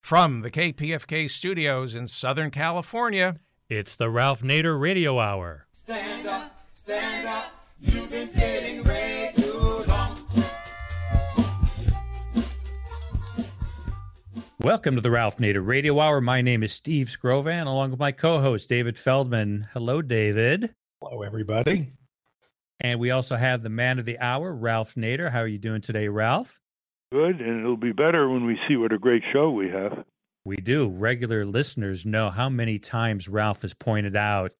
From the KPFK studios in Southern California, it's the Ralph Nader Radio Hour. Stand up, you've been sitting way too long. Welcome to the Ralph Nader Radio Hour. My name is Steve Scrovan, along with my co-host, David Feldman. Hello, David. Hello, everybody. And we also have the man of the hour, Ralph Nader. How are you doing today, Ralph? Good, and it'll be better when we see what a great show we have. We do. Regular listeners know how many times Ralph has pointed out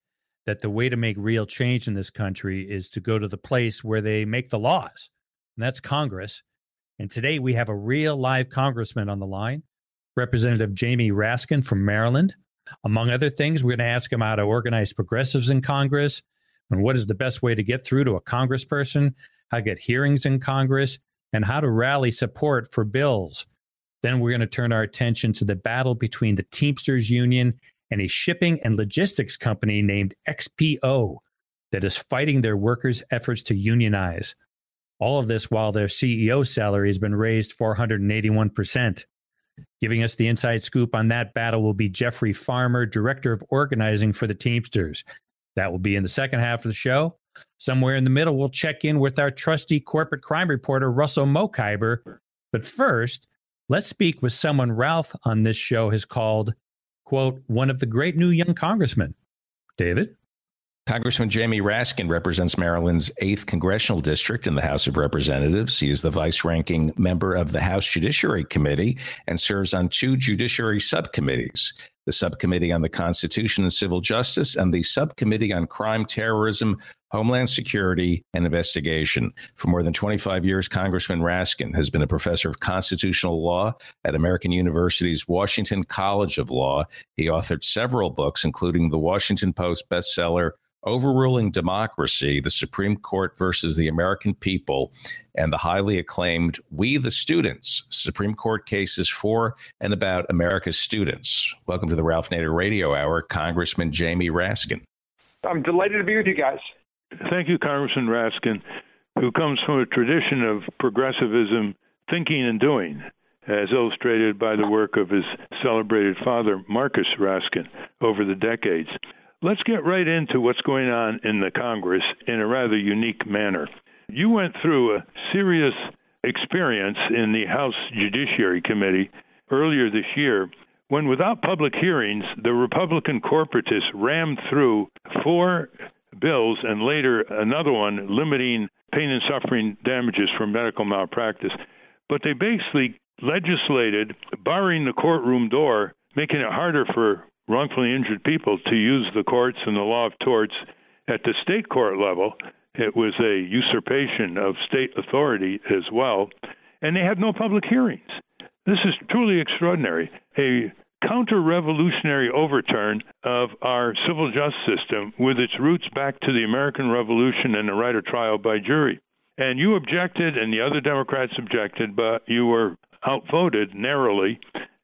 that the way to make real change in this country is to go to the place where they make the laws, and that's Congress. And today we have a real live congressman on the line, Representative Jamie Raskin from Maryland. Among other things, we're going to ask him how to organize progressives in Congress, and what is the best way to get through to a congressperson, how to get hearings in Congress, and how to rally support for bills. Then we're going to turn our attention to the battle between the Teamsters Union and a shipping and logistics company named XPO that is fighting their workers' efforts to unionize. All of this while their CEO salary has been raised 481%. Giving us the inside scoop on that battle will be Jeffrey Farmer, Director of Organizing for the Teamsters. That will be in the second half of the show. Somewhere in the middle, we'll check in with our trusty corporate crime reporter, Russell Mokhiber. But first, let's speak with someone Ralph on this show has called, quote, one of the great new young congressmen. David? Congressman Jamie Raskin represents Maryland's 8th Congressional District in the House of Representatives. He is the vice-ranking member of the House Judiciary Committee and serves on 2 judiciary subcommittees, the Subcommittee on the Constitution and Civil Justice and the Subcommittee on Crime, Terrorism, Homeland Security, and Investigation. For more than 25 years, Congressman Raskin has been a professor of constitutional law at American University's Washington College of Law. He authored several books, including the Washington Post bestseller Overruling Democracy, the Supreme Court versus the American People, and the highly acclaimed We the Students, Supreme Court cases for and about America's students. Welcome to the Ralph Nader Radio Hour, Congressman Jamie Raskin. I'm delighted to be with you guys. Thank you, Congressman Raskin, who comes from a tradition of progressivism, thinking and doing, as illustrated by the work of his celebrated father, Marcus Raskin, over the decades. Let's get right into what's going on in the Congress in a rather unique manner. You went through a serious experience in the House Judiciary Committee earlier this year when, without public hearings, the Republican corporatists rammed through 4 bills and later another one limiting pain and suffering damages for medical malpractice. But they basically legislated barring the courtroom door, making it harder for wrongfully injured people to use the courts and the law of torts at the state court level. It was a usurpation of state authority as well, and they had no public hearings. This is truly extraordinary. A counter-revolutionary overturn of our civil justice system with its roots back to the American Revolution and the right of trial by jury. And you objected, and the other Democrats objected, but you were outvoted narrowly.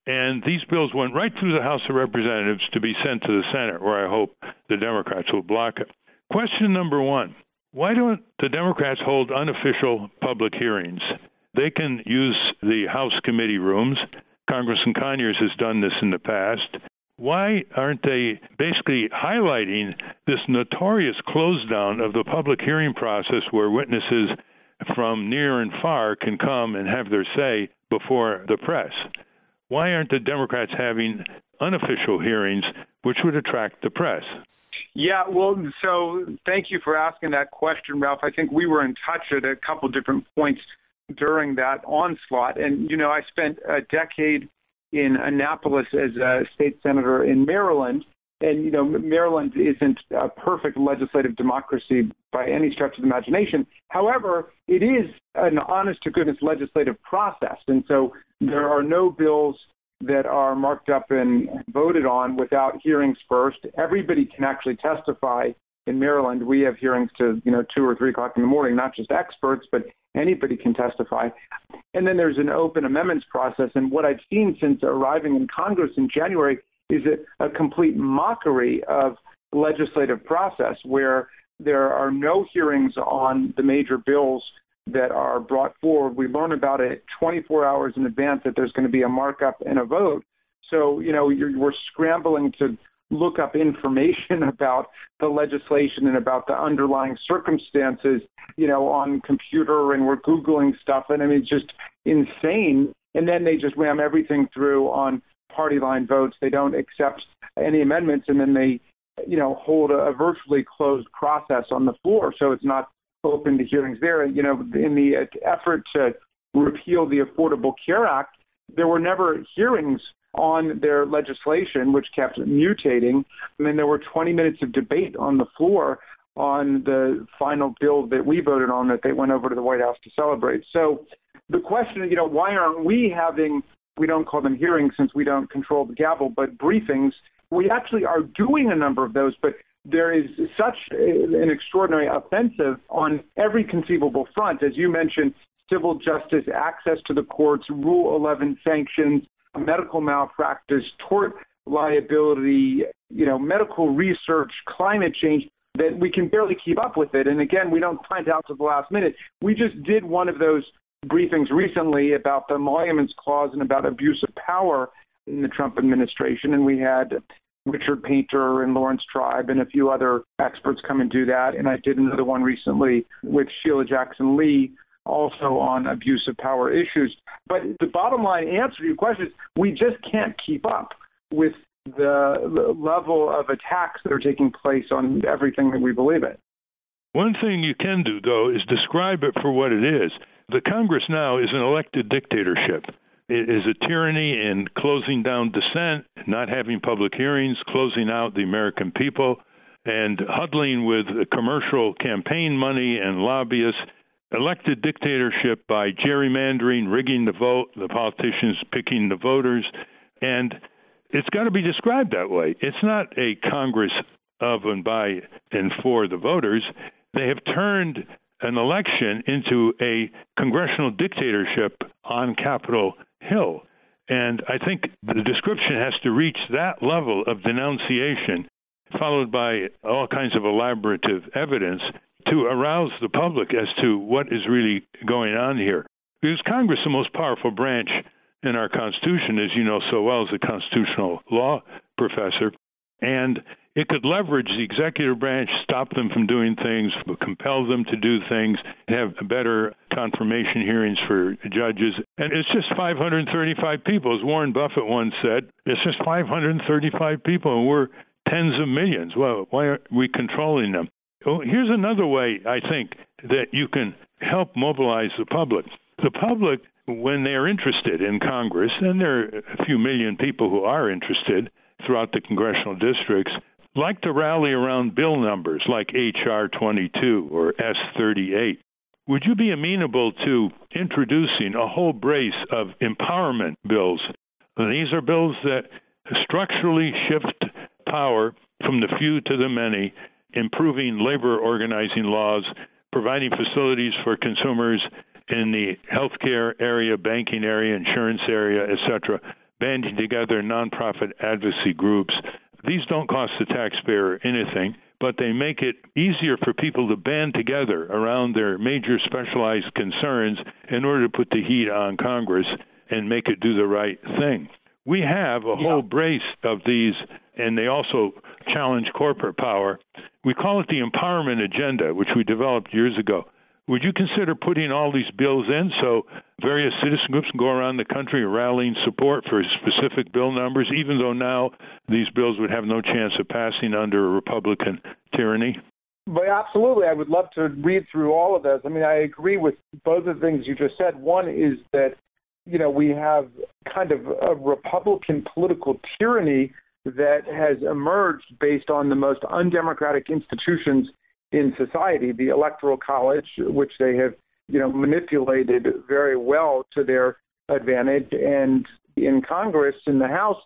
And these bills went right through the House of Representatives to be sent to the Senate, where I hope the Democrats will block it. Question number 1, why don't the Democrats hold unofficial public hearings? They can use the House committee rooms. Congressman Conyers has done this in the past. Why aren't they basically highlighting this notorious close down of the public hearing process where witnesses from near and far can come and have their say before the press? Why aren't the Democrats having unofficial hearings which would attract the press? Yeah, well, so thank you for asking that question, Ralph. I think we were in touch at a couple different points during that onslaught. And, you know, I spent a decade in Annapolis as a state senator in Maryland. And, you know, Maryland isn't a perfect legislative democracy by any stretch of the imagination. However, it is an honest-to-goodness legislative process. And so there are no bills that are marked up and voted on without hearings first. Everybody can actually testify in Maryland. We have hearings to, 2 or 3 o'clock in the morning, not just experts, but anybody can testify. And then there's an open amendments process. And what I've seen since arriving in Congress in January is a complete mockery of the legislative process where there are no hearings on the major bills that are brought forward. We learn about it 24 hours in advance that there's going to be a markup and a vote. So, we're scrambling to look up information about the legislation and about the underlying circumstances, on computer, and we're Googling stuff. And I mean, it's just insane. And then they just ram everything through on party line votes. They don't accept any amendments, and then they, hold a virtually closed process on the floor. So it's not open to hearings there. In the effort to repeal the Affordable Care Act, there were never hearings on their legislation, which kept mutating. And then there were 20 minutes of debate on the floor on the final bill that we voted on that they went over to the White House to celebrate. So the question, why aren't we having, we don't call them hearings since we don't control the gavel, but briefings? We actually are doing a number of those, but there is such an extraordinary offensive on every conceivable front. As you mentioned, civil justice, access to the courts, Rule 11 sanctions, medical malpractice, tort liability, medical research, climate change, that we can barely keep up with it. And again, we don't find out to the last minute. We just did one of those briefings recently about the Emoluments Clause and about abuse of power in the Trump administration, and we had Richard Painter and Lawrence Tribe and a few other experts come and do that. And I did another one recently with Sheila Jackson Lee, also on abuse of power issues. But the bottom line answer to your question is we just can't keep up with the level of attacks that are taking place on everything that we believe in. One thing you can do, though, is describe it for what it is. The Congress now is an elected dictatorship. It is a tyranny in closing down dissent, not having public hearings, closing out the American people, and huddling with commercial campaign money and lobbyists. Elected dictatorship by gerrymandering, rigging the vote, the politicians picking the voters, and it's got to be described that way. It's not a Congress of and by and for the voters. They have turned an election into a congressional dictatorship on Capitol Hill. And I think the description has to reach that level of denunciation, followed by all kinds of elaborative evidence to arouse the public as to what is really going on here. Because Congress is the most powerful branch in our Constitution, as you know so well as a constitutional law professor, and it could leverage the executive branch, stop them from doing things, compel them to do things, have better confirmation hearings for judges. And it's just 535 people. As Warren Buffett once said, it's just 535 people, and we're tens of millions. Well, why aren't we controlling them? Well, here's another way, I think, that you can help mobilize the public. The public, when they're interested in Congress, and there are a few million people who are interested throughout the congressional districts, like to rally around bill numbers like H.R. 22 or S38. Would you be amenable to introducing a whole brace of empowerment bills? These are bills that structurally shift power from the few to the many, improving labor organizing laws, providing facilities for consumers in the healthcare area, banking area, insurance area, etc., banding together nonprofit advocacy groups. These don't cost the taxpayer anything, but they make it easier for people to band together around their major specialized concerns in order to put the heat on Congress and make it do the right thing. We have a whole brace of these, and they also challenge corporate power. We call it the empowerment agenda, which we developed years ago. Would you consider putting all these bills in so various citizen groups can go around the country rallying support for specific bill numbers, even though now these bills would have no chance of passing under a Republican tyranny? But absolutely. I would love to read through all of those. I mean, I agree with both of the things you just said. One is that, we have kind of a Republican political tyranny that has emerged based on the most undemocratic institutions in society, the Electoral College, which they have, manipulated very well to their advantage, and in Congress, in the House,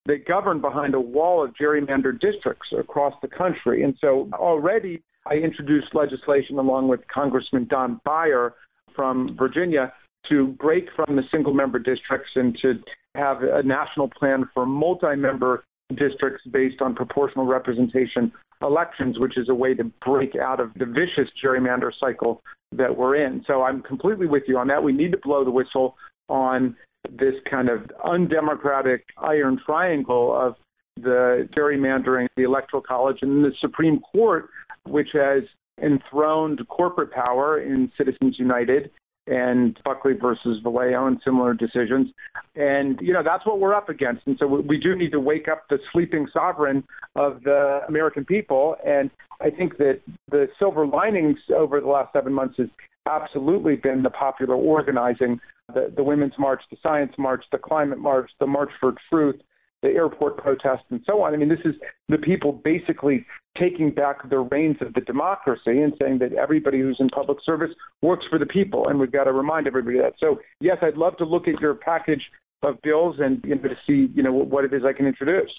they govern behind a wall of gerrymandered districts across the country. And so already I introduced legislation along with Congressman Don Beyer from Virginia to break from the single-member districts and to have a national plan for multi-member districts based on proportional representation elections, which is a way to break out of the vicious gerrymander cycle that we're in. So I'm completely with you on that. We need to blow the whistle on this kind of undemocratic iron triangle of the gerrymandering, the Electoral College, and the Supreme Court, which has enthroned corporate power in Citizens United and Buckley versus Vallejo and similar decisions. And, that's what we're up against. And so we do need to wake up the sleeping sovereign of the American people. And I think that the silver linings over the last 7 months has absolutely been the popular organizing, the Women's March, the Science March, the Climate March, the March for Truth, the airport protests, and so on. I mean, this is the people basically taking back the reins of the democracy and saying that everybody who's in public service works for the people, and we've got to remind everybody of that. So, yes, I'd love to look at your package of bills and to see, what it is I can introduce.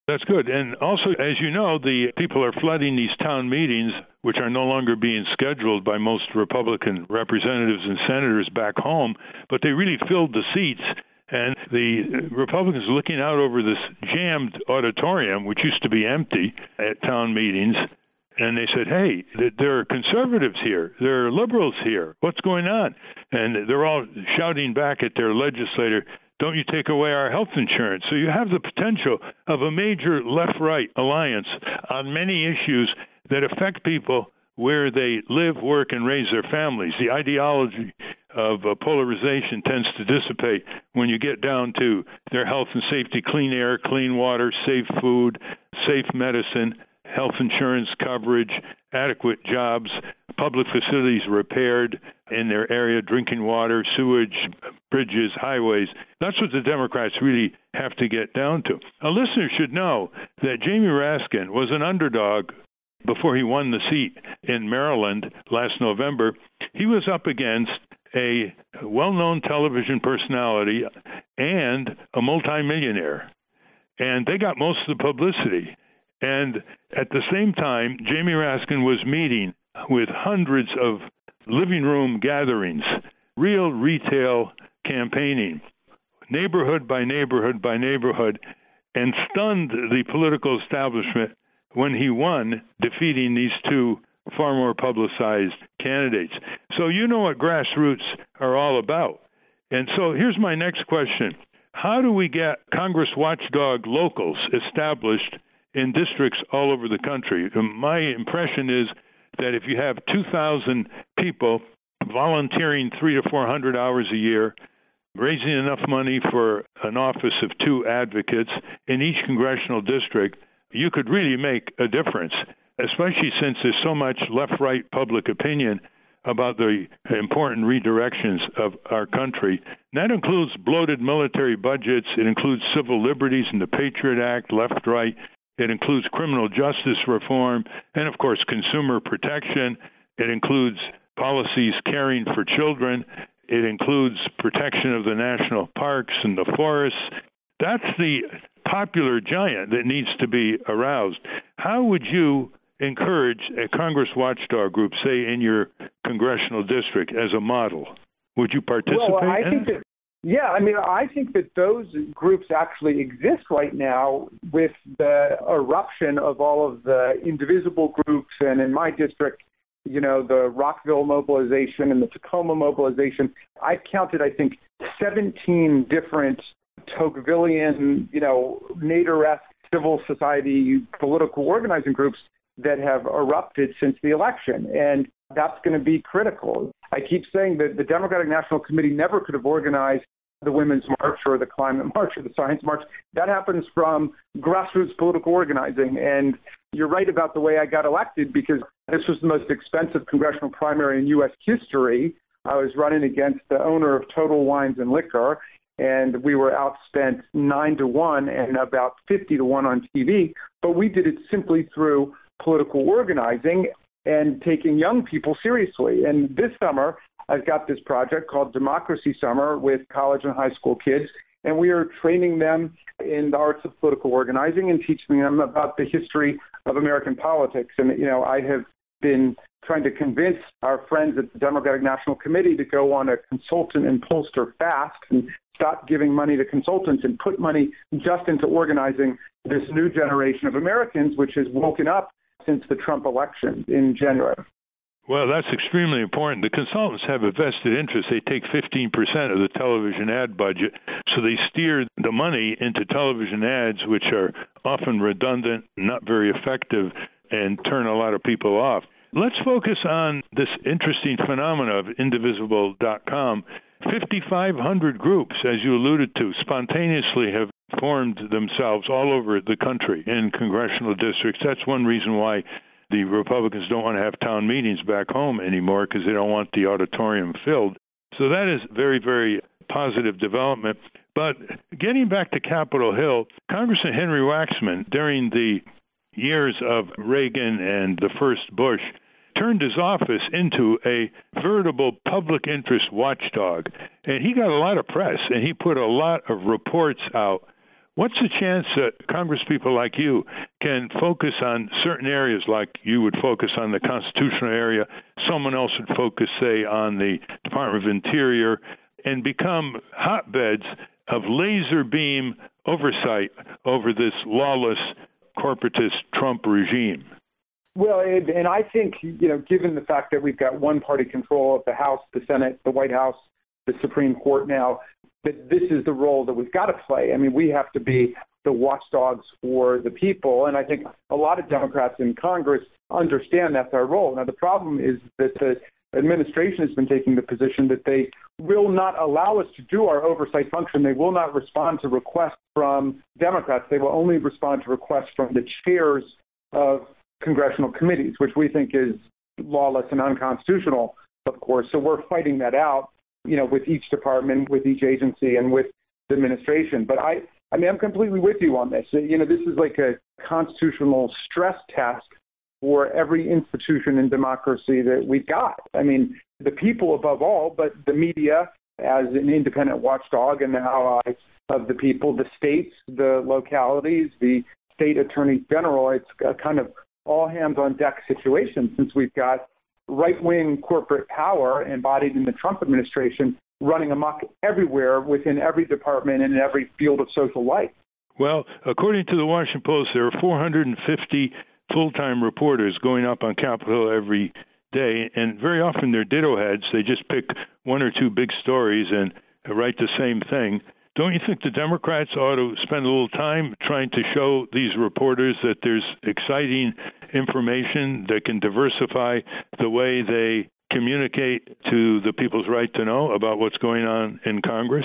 That's good. And also, as you know, the people are flooding these town meetings, which are no longer being scheduled by most Republican representatives and senators back home, but they really filled the seats. And the Republicans looking out over this jammed auditorium, which used to be empty at town meetings, and they said, hey, there are conservatives here. There are liberals here. What's going on? And they're all shouting back at their legislator, don't you take away our health insurance? So you have the potential of a major left-right alliance on many issues that affect people where they live, work, and raise their families. The ideology of polarization tends to dissipate when you get down to their health and safety, clean air, clean water, safe food, safe medicine, health insurance coverage, adequate jobs, public facilities repaired in their area, drinking water, sewage, bridges, highways. That's what the Democrats really have to get down to. A listener should know that Jamie Raskin was an underdog before he won the seat in Maryland last November. He was up against a well-known television personality and a multimillionaire. And they got most of the publicity. And at the same time, Jamie Raskin was meeting with hundreds of living room gatherings, real retail campaigning, neighborhood by neighborhood by neighborhood, and stunned the political establishment when he won, defeating these two far more publicized candidates. So you know what grassroots are all about. And so here's my next question. How do we get Congress watchdog locals established in districts all over the country? My impression is that if you have 2,000 people volunteering 300 to 400 hours a year, raising enough money for an office of 2 advocates in each congressional district, you could really make a difference, especially since there's so much left-right public opinion about the important redirections of our country. And that includes bloated military budgets. It includes civil liberties and the Patriot Act, left-right. It includes criminal justice reform and, of course, consumer protection. It includes policies caring for children. It includes protection of the national parks and the forests. That's the popular giant that needs to be aroused. How would you encourage a Congress watchdog group, say in your congressional district, as a model? Would you participate? Well, I think that those groups actually exist right now with the eruption of all of the indivisible groups. And in my district, the Rockville mobilization and the Tacoma mobilization, I've counted, I think, 17 different Tocquevillian, Nader-esque civil society political organizing groups that have erupted since the election. And that's going to be critical. I keep saying that the Democratic National Committee never could have organized the Women's March or the Climate March or the Science March. That happens from grassroots political organizing. And you're right about the way I got elected, because this was the most expensive congressional primary in U.S. history. I was running against the owner of Total Wines and Liquor, and we were outspent 9-1 and about 50-1 on TV. But we did it simply through political organizing and taking young people seriously. And this summer, I've got this project called Democracy Summer with college and high school kids, and we are training them in the arts of political organizing and teaching them about the history of American politics. And, I have been trying to convince our friends at the Democratic National Committee to go on a consultant and pollster fast and stop giving money to consultants and put money just into organizing this new generation of Americans, which has woken up since the Trump election in January. Well, that's extremely important. The consultants have a vested interest. They take 15% of the television ad budget, so they steer the money into television ads, which are often redundant, not very effective, and turn a lot of people off. Let's focus on this interesting phenomenon of indivisible.com. 5,500 groups, as you alluded to, spontaneously have formed themselves all over the country in congressional districts. That's one reason why the Republicans don't want to have town meetings back home anymore, because they don't want the auditorium filled. So that is very, very positive development. But getting back to Capitol Hill, Congressman Henry Waxman, during the years of Reagan and the first Bush, turned his office into a veritable public interest watchdog. And he got a lot of press, and he put a lot of reports out. What's the chance that congresspeople like you can focus on certain areas, like you would focus on the constitutional area, someone else would focus, say, on the Department of Interior, and become hotbeds of laser beam oversight over this lawless, corporatist Trump regime? Well, and I think, given the fact that we've got one-party control of the House, the Senate, the White House, the Supreme Court now, that this is the role that we've got to play. I mean, we have to be the watchdogs for the people, and I think a lot of Democrats in Congress understand that's our role. Now, the problem is that the administration has been taking the position that they will not allow us to do our oversight function. They will not respond to requests from Democrats. They will only respond to requests from the chairs of congressional committees, which we think is lawless and unconstitutional, of course. So we're fighting that out, with each department, with each agency, and with the administration. But I'm completely with you on this. This is like a constitutional stress test for every institution in democracy that we've got. I mean, the people above all, but the media as an independent watchdog and the ally of the people, the states, the localities, the state attorney general. It's a kind of all hands on deck situation, since we've got right-wing corporate power embodied in the Trump administration running amok everywhere within every department and in every field of social life. Well, according to the Washington Post, there are 450 full-time reporters going up on Capitol Hill every day, and very often they're ditto heads. They just pick one or two big stories and write the same thing. Don't you think the Democrats ought to spend a little time trying to show these reporters that there's exciting information that can diversify the way they communicate to the people's right to know about what's going on in Congress?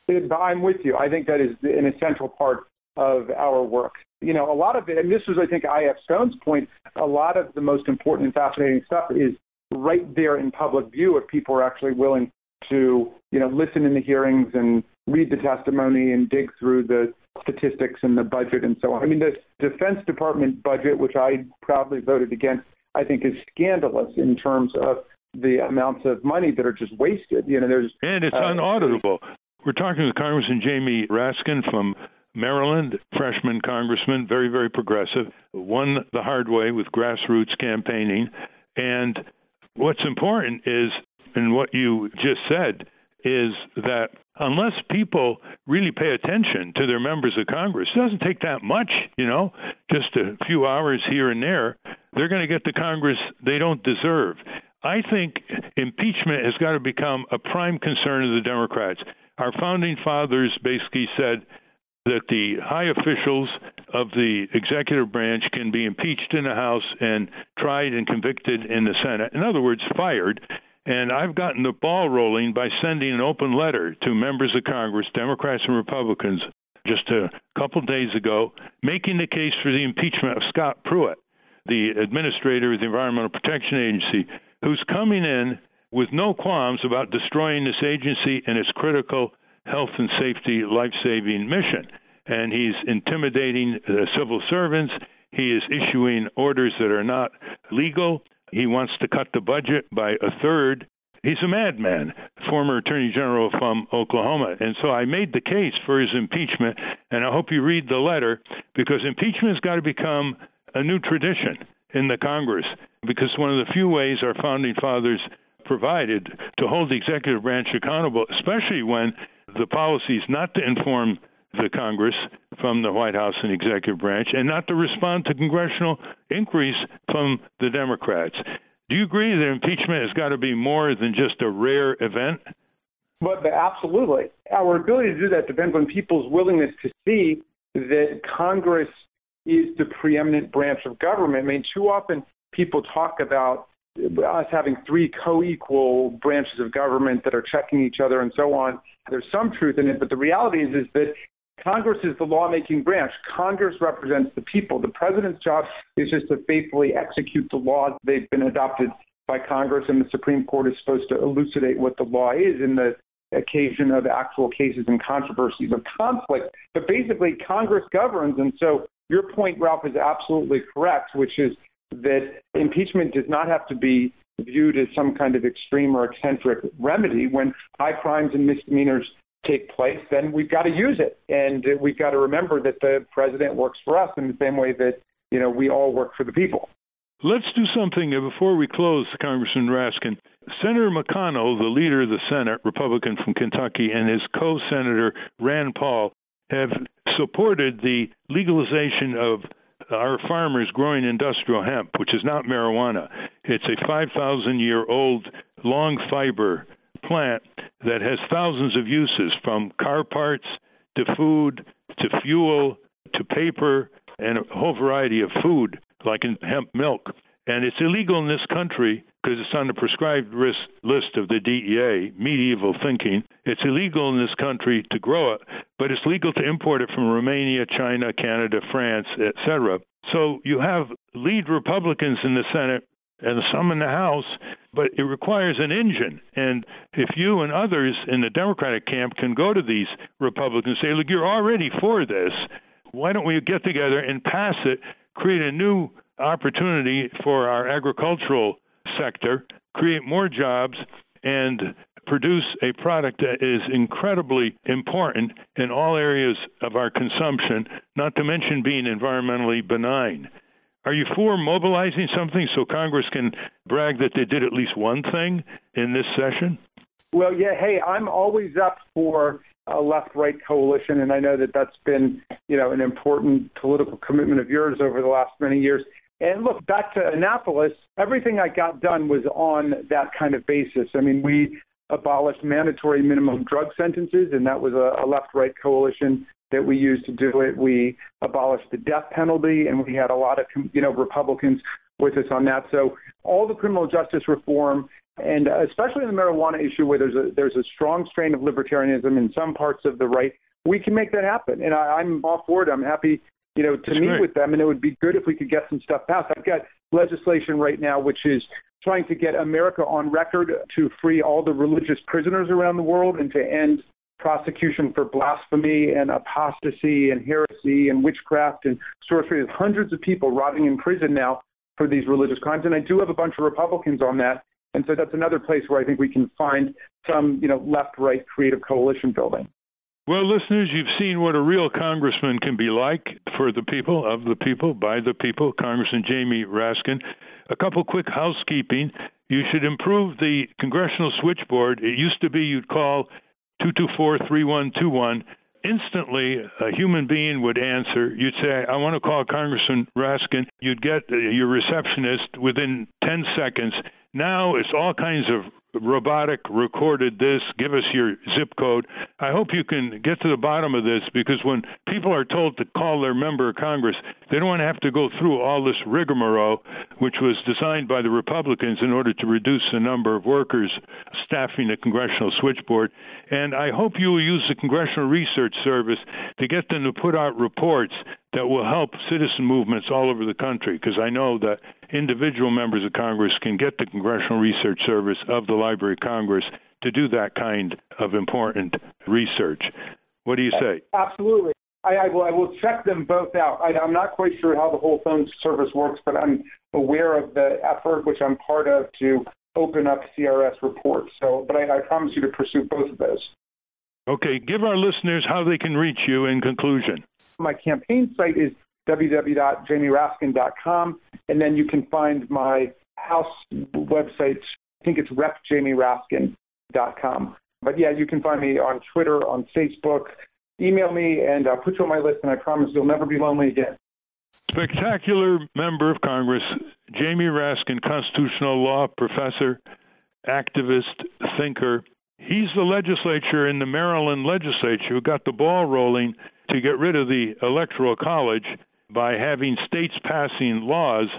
I'm with you. I think that is an essential part of our work. A lot of it, and this was, I think, I.F. Stone's point, a lot of the most important and fascinating stuff is right there in public view if people are actually willing to, listen in the hearings and read the testimony and dig through the statistics and the budget and so on. I mean, the Defense Department budget, which I proudly voted against, I think is scandalous in terms of the amounts of money that are just wasted. And it's unauditable. We're talking with Congressman Jamie Raskin from Maryland, freshman congressman, very, very progressive, won the hard way with grassroots campaigning. And what's important is, and what you just said, is that unless people really pay attention to their members of Congress, it doesn't take that much, just a few hours here and there, they're going to get the Congress they don't deserve. I think impeachment has got to become a prime concern of the Democrats. Our founding fathers basically said that the high officials of the executive branch can be impeached in the House and tried and convicted in the Senate. In other words, fired. And I've gotten the ball rolling by sending an open letter to members of Congress, Democrats and Republicans, just a couple days ago, making the case for the impeachment of Scott Pruitt, the administrator of the Environmental Protection Agency, who's coming in with no qualms about destroying this agency and its critical health and safety life-saving mission. And he's intimidating civil servants. He is issuing orders that are not legal. He wants to cut the budget by a third. He's a madman, former Attorney General from Oklahoma. And so I made the case for his impeachment, and I hope you read the letter, because impeachment has got to become a new tradition in the Congress, because one of the few ways our founding fathers provided to hold the executive branch accountable, especially when the policy is not to inform the Congress from the White House and executive branch, and not to respond to congressional inquiries from the Democrats. Do you agree that impeachment has got to be more than just a rare event? But absolutely. Our ability to do that depends on people's willingness to see that Congress is the preeminent branch of government. I mean, too often people talk about us having three co-equal branches of government that are checking each other and so on. There's some truth in it, but the reality is that Congress is the lawmaking branch. Congress represents the people. The president's job is just to faithfully execute the laws. They've been adopted by Congress, and the Supreme Court is supposed to elucidate what the law is in the occasion of actual cases and controversies of conflict. But basically, Congress governs. And so your point, Ralph, is absolutely correct, which is that impeachment does not have to be viewed as some kind of extreme or eccentric remedy. When high crimes and misdemeanors take place, then we've got to use it. And we've got to remember that the president works for us in the same way that, we all work for the people. Let's do something before we close, Congressman Raskin. Senator McConnell, the leader of the Senate, Republican from Kentucky, and his co-senator Rand Paul have supported the legalization of our farmers growing industrial hemp, which is not marijuana. It's a 5,000-year-old long fiber plant that has thousands of uses, from car parts to food to fuel to paper and a whole variety of food, like in hemp milk. And it's illegal in this country because it's on the prescribed list of the DEA, medieval thinking. It's illegal in this country to grow it, but it's legal to import it from Romania, China, Canada, France, etc. So you have lead Republicans in the Senate and some in the House, but it requires an engine. And if you and others in the Democratic camp can go to these Republicans and say, look, you're already for this, why don't we get together and pass it, create a new opportunity for our agricultural sector, create more jobs, and produce a product that is incredibly important in all areas of our consumption, not to mention being environmentally benign. Are you for mobilizing something so Congress can brag that they did at least one thing in this session? Well, yeah, hey, I'm always up for a left-right coalition, and I know that that's been, an important political commitment of yours over the last many years. And look, back to Annapolis, everything I got done was on that kind of basis. I mean, we abolished mandatory minimum drug sentences, and that was a left-right coalition that we used to do it. We abolished the death penalty, and we had a lot of, Republicans with us on that. So all the criminal justice reform, and especially in the marijuana issue where there's a strong strain of libertarianism in some parts of the right, we can make that happen. And I'm all for it. I'm happy to meet with them, and it would be good if we could get some stuff passed. I've got legislation right now which is trying to get America on record to free all the religious prisoners around the world and to end prosecution for blasphemy and apostasy and heresy and witchcraft and sorcery. There's hundreds of people rotting in prison now for these religious crimes, and I do have a bunch of Republicans on that. And so that's another place where I think we can find some, left-right creative coalition building. Well, listeners, you've seen what a real congressman can be like, for the people, of the people, by the people. Congressman Jamie Raskin. A couple quick housekeeping. You should improve the congressional switchboard. It used to be you'd call 224-3121. Instantly, a human being would answer. You'd say, I want to call Congressman Raskin. You'd get your receptionist within 10 seconds. Now it's all kinds of robotic, recorded this, give us your zip code. I hope you can get to the bottom of this, because when people are told to call their member of Congress, they don't want to have to go through all this rigmarole, which was designed by the Republicans in order to reduce the number of workers staffing the congressional switchboard. And I hope you will use the Congressional Research Service to get them to put out reports that will help citizen movements all over the country, because I know that individual members of Congress can get the Congressional Research Service of the Library of Congress to do that kind of important research. What do you say? Absolutely. I will check them both out. I'm not quite sure how the whole phone service works, but I'm aware of the effort, which I'm part of, to open up CRS reports. But I promise you to pursue both of those. Okay. Give our listeners how they can reach you in conclusion. My campaign site is www.jamieraskin.com, and then you can find my House website. I think it's repjamieraskin.com. But yeah, you can find me on Twitter, on Facebook. Email me, and I'll put you on my list, and I promise you'll never be lonely again. Spectacular member of Congress, Jamie Raskin, constitutional law professor, activist, thinker. He's the legislature in the Maryland legislature who got the ball rolling to get rid of the Electoral College by having states passing laws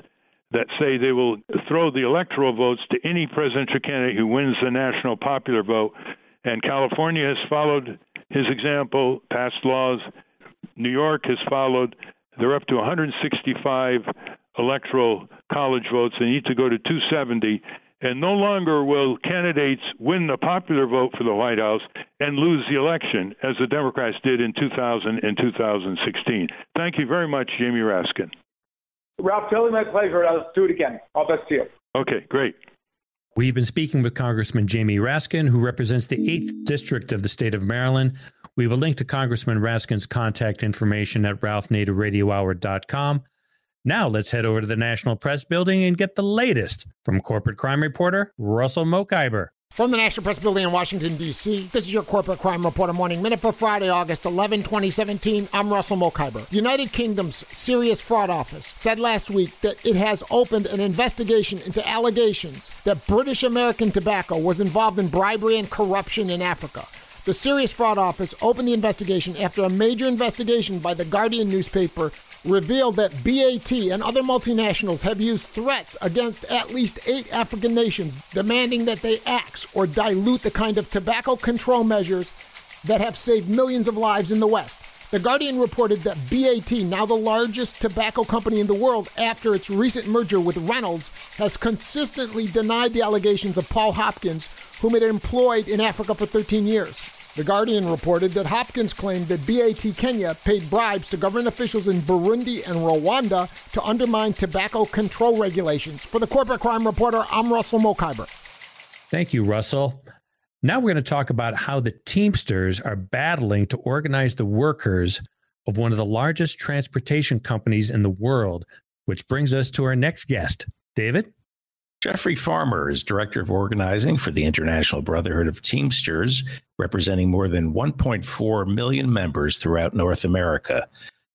that say they will throw the electoral votes to any presidential candidate who wins the national popular vote. And California has followed his example, passed laws. New York has followed. They're up to 165 electoral college votes. They need to go to 270. And no longer will candidates win the popular vote for the White House and lose the election, as the Democrats did in 2000 and 2016. Thank you very much, Jamie Raskin. Ralph, totally my pleasure. Let's do it again. All best to you. Okay, great. We've been speaking with Congressman Jamie Raskin, who represents the 8th District of the state of Maryland. We will link to Congressman Raskin's contact information at ralphnaderradiohour.com. Now let's head over to the National Press Building and get the latest from corporate crime reporter Russell Mokhiber. From the National Press Building in Washington, D.C., this is your Corporate Crime Reporter Morning Minute for Friday, August 11, 2017. I'm Russell Mokhiber. The United Kingdom's Serious Fraud Office said last week that it has opened an investigation into allegations that British American Tobacco was involved in bribery and corruption in Africa. The Serious Fraud Office opened the investigation after a major investigation by the Guardian newspaper revealed that BAT and other multinationals have used threats against at least 8 African nations, demanding that they axe or dilute the kind of tobacco control measures that have saved millions of lives in the West. The Guardian reported that BAT, now the largest tobacco company in the world after its recent merger with Reynolds, has consistently denied the allegations of Paul Hopkins, whom it employed in Africa for 13 years. The Guardian reported that Hopkins claimed that BAT Kenya paid bribes to government officials in Burundi and Rwanda to undermine tobacco control regulations. For the Corporate Crime Reporter, I'm Russell Mokhiber. Thank you, Russell. Now we're going to talk about how the Teamsters are battling to organize the workers of one of the largest transportation companies in the world, which brings us to our next guest. David? Jeffrey Farmer is Director of Organizing for the International Brotherhood of Teamsters, representing more than 1.4 million members throughout North America.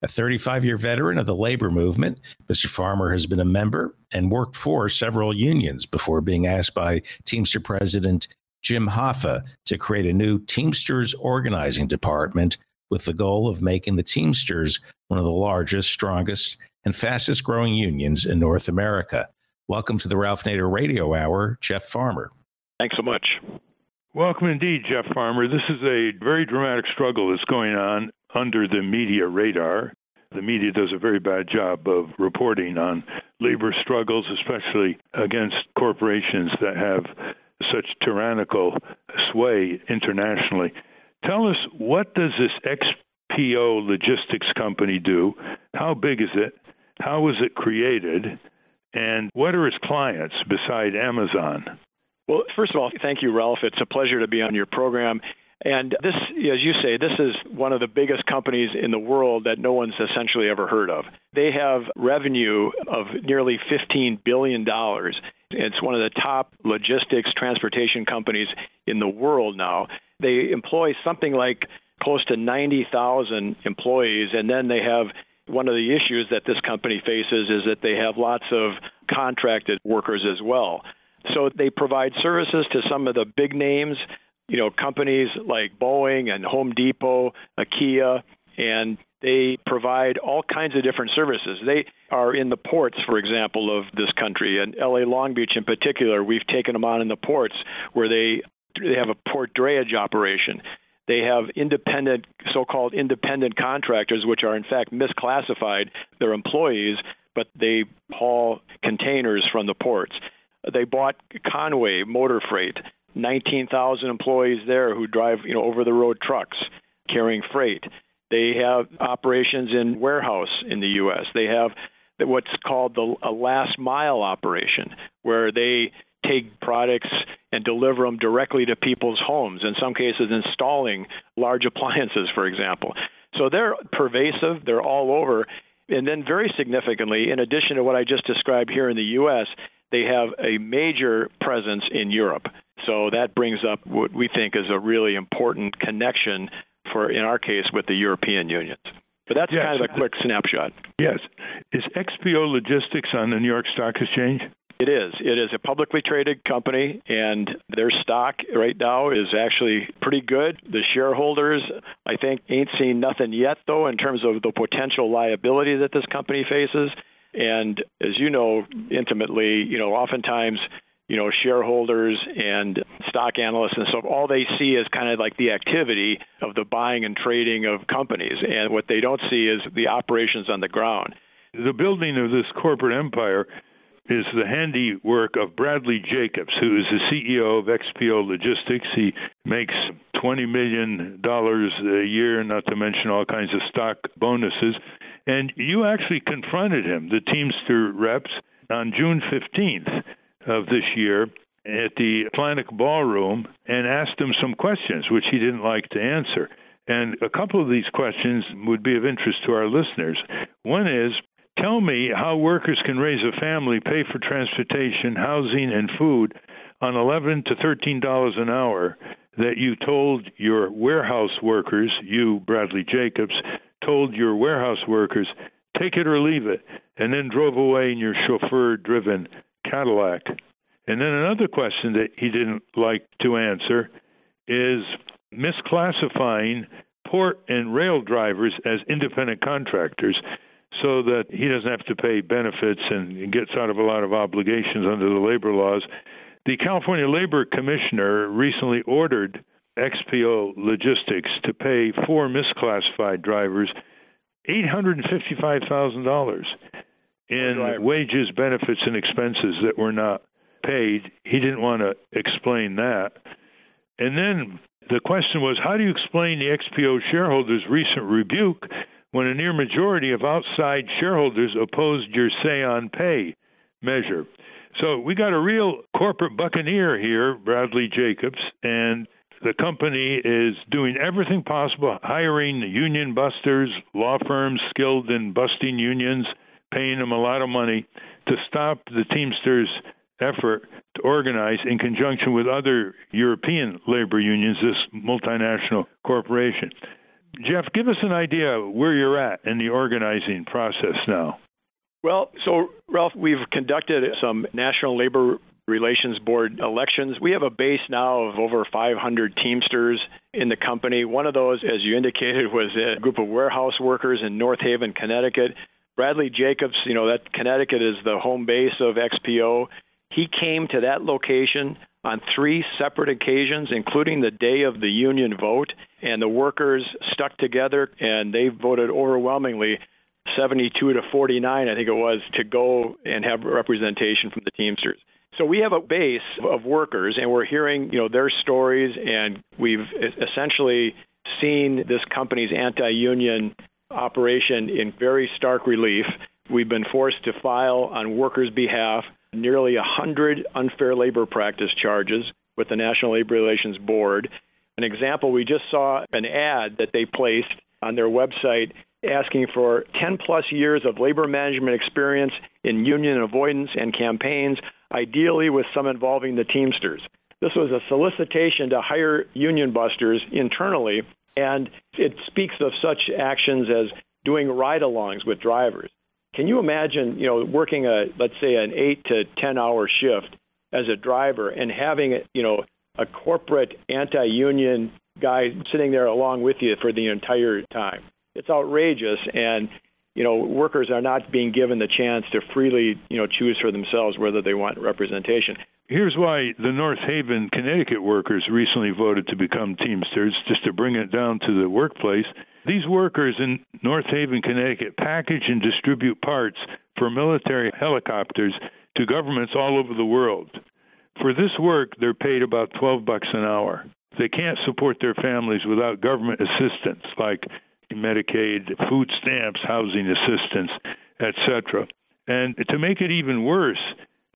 A 35-year veteran of the labor movement, Mr. Farmer has been a member and worked for several unions before being asked by Teamster President Jim Hoffa to create a new Teamsters organizing department with the goal of making the Teamsters one of the largest, strongest, and fastest growing unions in North America. Welcome to the Ralph Nader Radio Hour, Jeff Farmer. Thanks so much. Welcome indeed, Jeff Farmer. This is a very dramatic struggle that's going on under the media radar. The media does a very bad job of reporting on labor struggles, especially against corporations that have such tyrannical sway internationally. Tell us, what does this XPO Logistics company do? How big is it? How was it created? And what are its clients beside Amazon? Well, first of all, thank you, Ralph. It's a pleasure to be on your program. And this, as you say, this is one of the biggest companies in the world that no one's essentially ever heard of. They have revenue of nearly $15 billion. It's one of the top logistics transportation companies in the world now. They employ something like close to 90,000 employees, and then they have one of the issues that this company faces is that they have lots of contracted workers as well. So they provide services to some of the big names, companies like Boeing and Home Depot, IKEA, and they provide all kinds of different services. They are in the ports, for example, of this country. And LA Long Beach in particular, we've taken them on in the ports where they have a port drayage operation. They have so-called independent contractors, which are in fact misclassified. They're employees, but they haul containers from the ports. They bought Conway Motor Freight, 19,000 employees there who drive over-the-road trucks carrying freight. They have operations in warehouse in the U.S. They have what's called a last mile operation, where they take products and deliver them directly to people's homes, in some cases installing large appliances, for example. So they're pervasive. They're all over. And then very significantly, in addition to what I just described here in the U.S., they have a major presence in Europe. So that brings up what we think is a really important connection in our case, with the European unions. But that's kind of a quick snapshot. Yes. Is XPO Logistics on the New York Stock Exchange? It is. It is a publicly traded company, and their stock right now is actually pretty good. The shareholders, I think, ain't seen nothing yet, though, in terms of the potential liability that this company faces. And as you know intimately, oftentimes, shareholders and stock analysts and so all they see is kind of like the activity of the buying and trading of companies. And what they don't see is the operations on the ground. The building of this corporate empire is the handiwork of Bradley Jacobs, who is the CEO of XPO Logistics. He makes $20 million a year, not to mention all kinds of stock bonuses. And you actually confronted him, the Teamster reps, on June 15th of this year at the Atlantic Ballroom and asked him some questions, which he didn't like to answer. And a couple of these questions would be of interest to our listeners. One is, tell me how workers can raise a family, pay for transportation, housing, and food on $11 to $13 an hour that you told your warehouse workers, you, Bradley Jacobs, told your warehouse workers, take it or leave it, and then drove away in your chauffeur-driven Cadillac. And then another question that he didn't like to answer is misclassifying port and rail drivers as independent contractors so that he doesn't have to pay benefits and gets out of a lot of obligations under the labor laws. The California Labor Commissioner recently ordered XPO Logistics to pay 4 misclassified drivers $855,000 in wages, benefits, and expenses that were not paid. He didn't want to explain that. And then the question was, how do you explain the XPO shareholders' recent rebuke when a near majority of outside shareholders opposed your say-on-pay measure? So we got a real corporate buccaneer here, Bradley Jacobs, and the company is doing everything possible, hiring union busters, law firms skilled in busting unions, paying them a lot of money to stop the Teamsters' effort to organize in conjunction with other European labor unions, this multinational corporation. Jeff, give us an idea where you're at in the organizing process now. Well, so, Ralph, we've conducted some National Labor Relations Board elections. We have a base now of over 500 Teamsters in the company. One of those, as you indicated, was a group of warehouse workers in North Haven, Connecticut. Bradley Jacobs, that Connecticut is the home base of XPO. He came to that location on 3 separate occasions, including the day of the union vote, and the workers stuck together, and they voted overwhelmingly 72 to 49, I think it was, to go and have representation from the Teamsters. So we have a base of workers, and we're hearing, their stories, and we've essentially seen this company's anti-union operation in very stark relief. We've been forced to file on workers' behalf nearly 100 unfair labor practice charges with the National Labor Relations Board. An example, we just saw an ad that they placed on their website asking for 10-plus years of labor management experience in union avoidance and campaigns, ideally with some involving the Teamsters. This was a solicitation to hire union busters internally, and it speaks of such actions as doing ride-alongs with drivers. Can you imagine, working let's say an 8 to 10-hour shift as a driver and having, a corporate anti-union guy sitting there along with you for the entire time? It's outrageous, and workers are not being given the chance to freely, choose for themselves whether they want representation. Here's why the North Haven, Connecticut workers recently voted to become Teamsters, just to bring it down to the workplace. These workers in North Haven, Connecticut package and distribute parts for military helicopters to governments all over the world. For this work, they're paid about $12 an hour. They can't support their families without government assistance like Medicaid, food stamps, housing assistance, etc. And to make it even worse,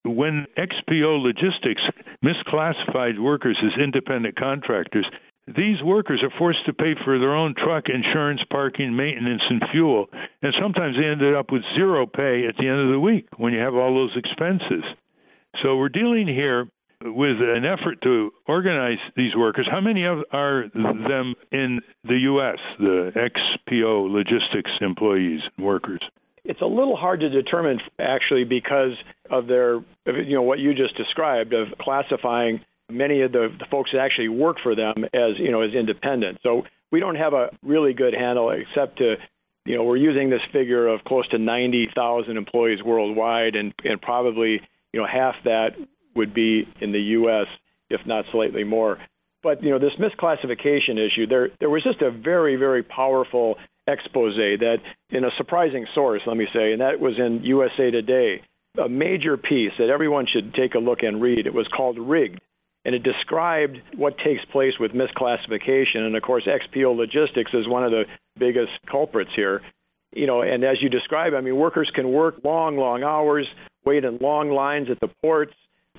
when XPO Logistics misclassified workers as independent contractors, these workers are forced to pay for their own truck insurance, parking, maintenance, and fuel. And sometimes they ended up with zero pay at the end of the week when you have all those expenses. So we're dealing here with an effort to organize these workers. How many are them in the U.S., the XPO Logistics employees and workers? It's a little hard to determine, actually, because of their, what you just described, of classifying many of the folks that actually work for them as independent. So we don't have a really good handle, except to, we're using this figure of close to 90,000 employees worldwide, and probably, half that would be in the U.S., if not slightly more. But, this misclassification issue, there was just a very, very powerful expose that, in a surprising source, let me say, and that was in USA Today, a major piece that everyone should take a look and read. It was called Rigged, and it described what takes place with misclassification. And, of course, XPO Logistics is one of the biggest culprits here. And as you describe, workers can work long, long hours, wait in long lines at the ports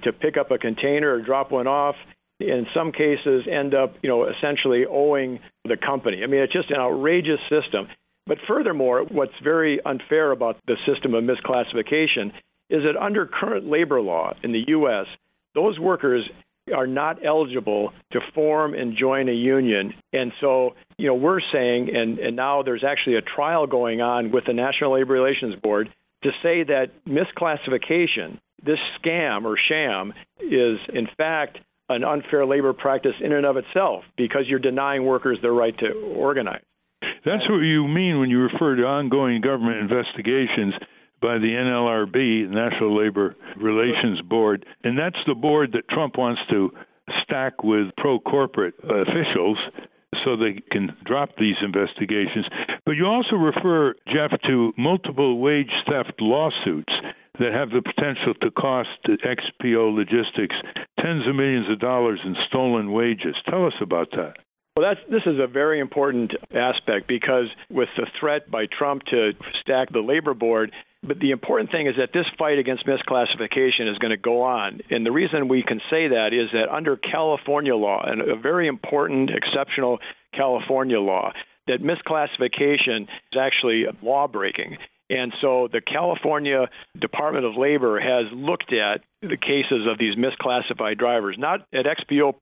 to pick up a container or drop one off. In some cases, end up, essentially owing the company. It's just an outrageous system. But furthermore, what's very unfair about the system of misclassification is that under current labor law in the U.S., those workers are not eligible to form and join a union. And so, we're saying, and now there's actually a trial going on with the National Labor Relations Board to say that misclassification, this scam or sham, is in fact an unfair labor practice in and of itself, because you're denying workers their right to organize. That's what you mean when you refer to ongoing government investigations by the NLRB, National Labor Relations Board. And that's the board that Trump wants to stack with pro-corporate officials so they can drop these investigations. But you also refer, Jeff, to multiple wage theft lawsuits that have the potential to cost XPO Logistics tens of millions of dollars in stolen wages. Tell us about that. Well, this is a very important aspect, because with the threat by Trump to stack the labor board, but the important thing is that this fight against misclassification is going to go on. And the reason we can say that is that under California law, and a very important, exceptional California law, that misclassification is actually law-breaking. And so the California Department of Labor has looked at the cases of these misclassified drivers, not at XPO,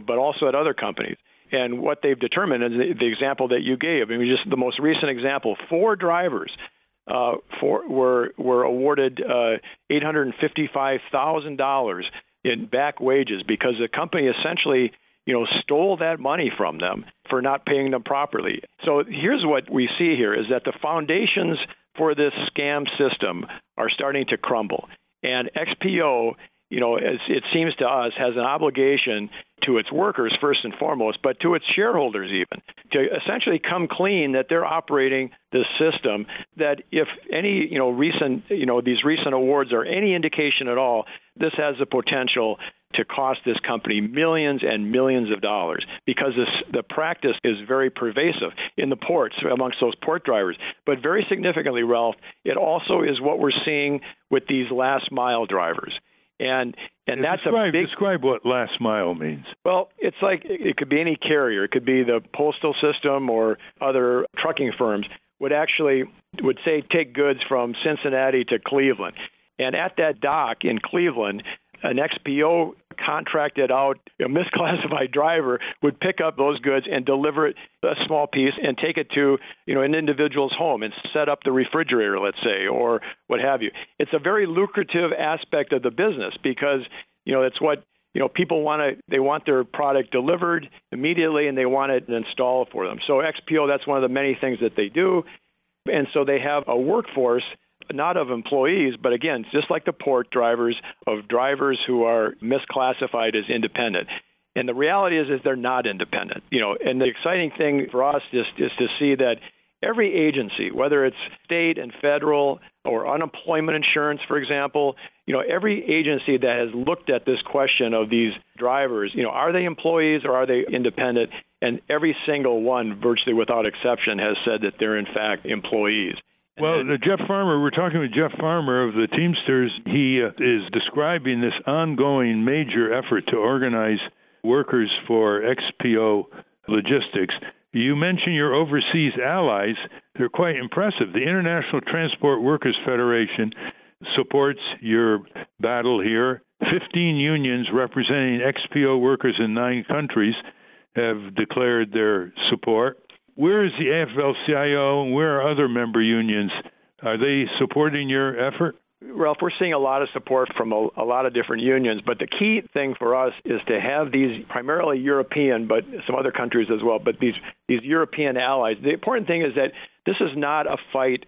but also at other companies. And what they've determined is the example that you gave. Just the most recent example, 4 drivers were awarded $855,000 in back wages because the company essentially stole that money from them for not paying them properly. So here's what we see here is that the foundations for this scam system are starting to crumble. And XPO, as it seems to us, has an obligation to its workers first and foremost, but to its shareholders even, to essentially come clean that they're operating this system, that if any, these recent awards are any indication at all, this has the potential to cost this company millions and millions of dollars, because the practice is very pervasive in the ports amongst those port drivers. But very significantly, Ralph, it also is what we're seeing with these last mile drivers. And that's describe what last mile means. Well, it's like it could be any carrier. It could be the postal system or other trucking firms would say take goods from Cincinnati to Cleveland. And at that dock in Cleveland, an XPO contracted out a misclassified driver would pick up those goods and deliver it a small piece and take it to an individual's home and set up the refrigerator, let's say, or what have you. It's a very lucrative aspect of the business, because it's what people want. They want their product delivered immediately, and they want it installed for them. So XPO, that's one of the many things that they do, and so they have a workforce, not of employees, but again, just like the port drivers, of drivers who are misclassified as independent. And the reality is they're not independent. And the exciting thing for us is to see that every agency, whether it's state and federal or unemployment insurance, for example, every agency that has looked at this question of these drivers, are they employees or are they independent? And every single one, virtually without exception, has said that they're in fact employees. Well, Jeff Farmer, we're talking with Jeff Farmer of the Teamsters. He is describing this ongoing major effort to organize workers for XPO Logistics. You mentioned your overseas allies. They're quite impressive. The International Transport Workers Federation supports your battle here 15 unions representing XPO workers in 9 countries have declared their support. Where is the AFL-CIO and where are other member unions? Are they supporting your effort? Ralph, we're seeing a lot of support from a lot of different unions, but the key thing for us is to have these primarily European, but some other countries as well, but these European allies. The important thing is that this is not a fight,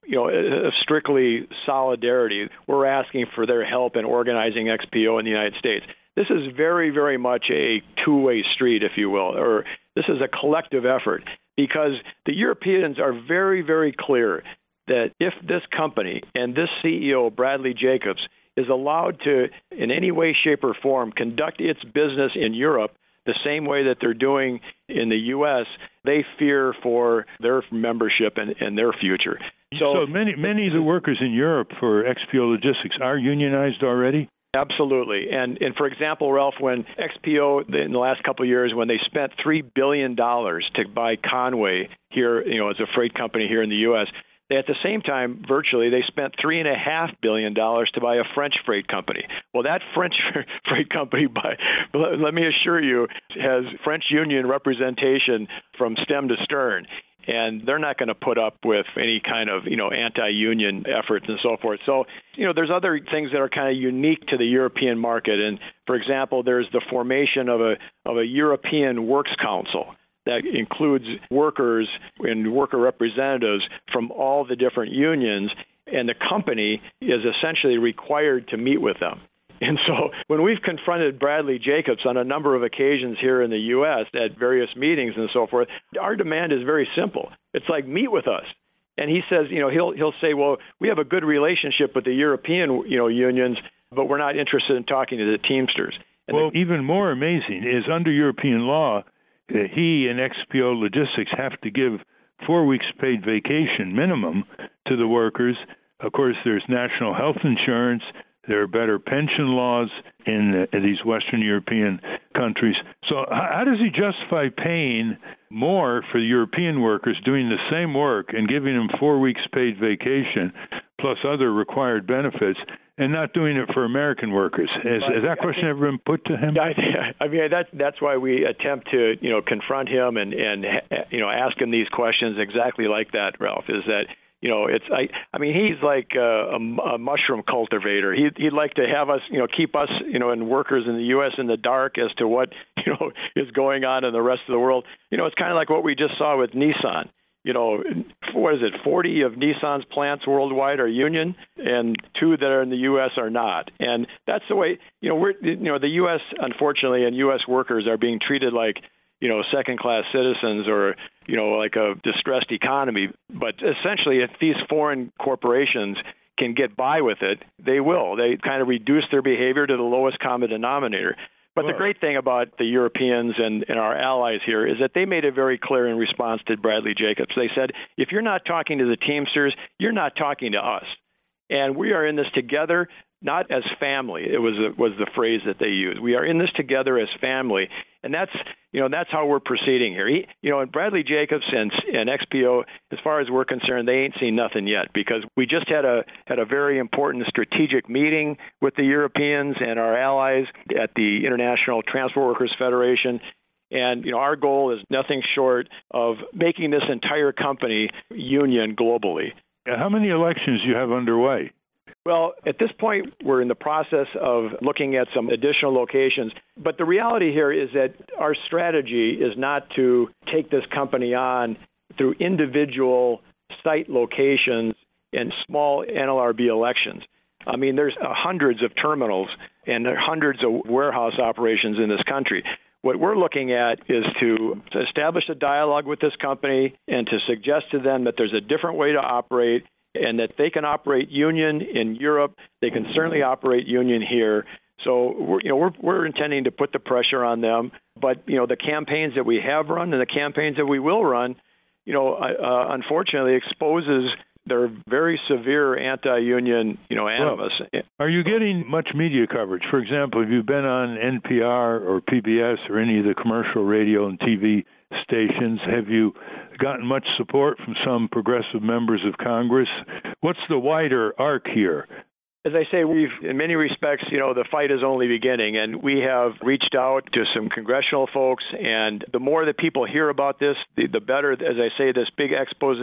of strictly solidarity. We're asking for their help in organizing XPO in the United States. This is very, very much a two-way street, if you will, or this is a collective effort, because the Europeans are very, very clear that if this company and this CEO, Bradley Jacobs, is allowed to, in any way, shape, or form, conduct its business in Europe the same way that they're doing in the U.S., they fear for their membership and their future. So many of the workers in Europe for XPO Logistics are unionized already? Absolutely. And for example, Ralph, when XPO in the last couple of years, when they spent $3 billion to buy Conway here, as a freight company here in the U.S., at the same time, virtually, they spent $3.5 billion to buy a French freight company. Well, that French freight company, let me assure you, has French union representation from stem to stern. And they're not going to put up with any kind of, anti-union efforts and so forth. So, there's other things that are kind of unique to the European market. And, for example, there's the formation of a European Works Council that includes workers and worker representatives from all the different unions, and the company is essentially required to meet with them. And so when we've confronted Bradley Jacobs on a number of occasions here in the U.S. at various meetings and so forth, our demand is very simple. It's like, meet with us. And he says, he'll say, well, we have a good relationship with the European, unions, but we're not interested in talking to the Teamsters. And even more amazing is under European law, he and XPO Logistics have to give 4 weeks paid vacation minimum to the workers. Of course, there's national health insurance. There are better pension laws in these Western European countries. So how does he justify paying more for European workers doing the same work and giving them 4 weeks paid vacation plus other required benefits and not doing it for American workers? Has that question ever been put to him? I mean, that's why we attempt to, confront him and ask him these questions exactly like that, Ralph, is that, he's like a mushroom cultivator. He'd like to have us, keep us, and workers in the U.S. in the dark as to what, is going on in the rest of the world. It's kind of like what we just saw with Nissan. 40 of Nissan's plants worldwide are union, and 2 that are in the U.S. are not. And that's the way, the U.S., unfortunately, and U.S. workers are being treated like, second-class citizens or, like a distressed economy. But essentially, if these foreign corporations can get by with it, they will. They kind of reduce their behavior to the lowest common denominator. But the great thing about the Europeans and our allies here is that they made it very clear in response to Bradley Jacobs. They said, if you're not talking to the Teamsters, you're not talking to us. And we are in this together, not as family. It was the phrase that they used. We are in this together as family. And that's how we're proceeding here. And Bradley Jacobs and XPO, as far as we're concerned, they ain't seen nothing yet, because we just had a very important strategic meeting with the Europeans and our allies at the International Transport Workers Federation. And, our goal is nothing short of making this entire company union globally. How many elections do you have underway? Well, at this point, we're in the process of looking at some additional locations. But the reality here is that our strategy is not to take this company on through individual site locations and small NLRB elections. I mean, there's hundreds of terminals and hundreds of warehouse operations in this country. What we're looking at is to establish a dialogue with this company and to suggest to them that there's a different way to operate, and that they can operate union in Europe. They can certainly operate union here. So we're intending to put the pressure on them. But the campaigns that we have run and the campaigns that we will run, unfortunately exposes their very severe anti-union, animus. Well, are you getting much media coverage? For example, have you been on NPR or PBS or any of the commercial radio and TV stations? Have you gotten much support from some progressive members of Congress? What's the wider arc here? As I say, we've, in many respects, the fight is only beginning, and we have reached out to some congressional folks, and the more that people hear about this, the better. As I say, this big expose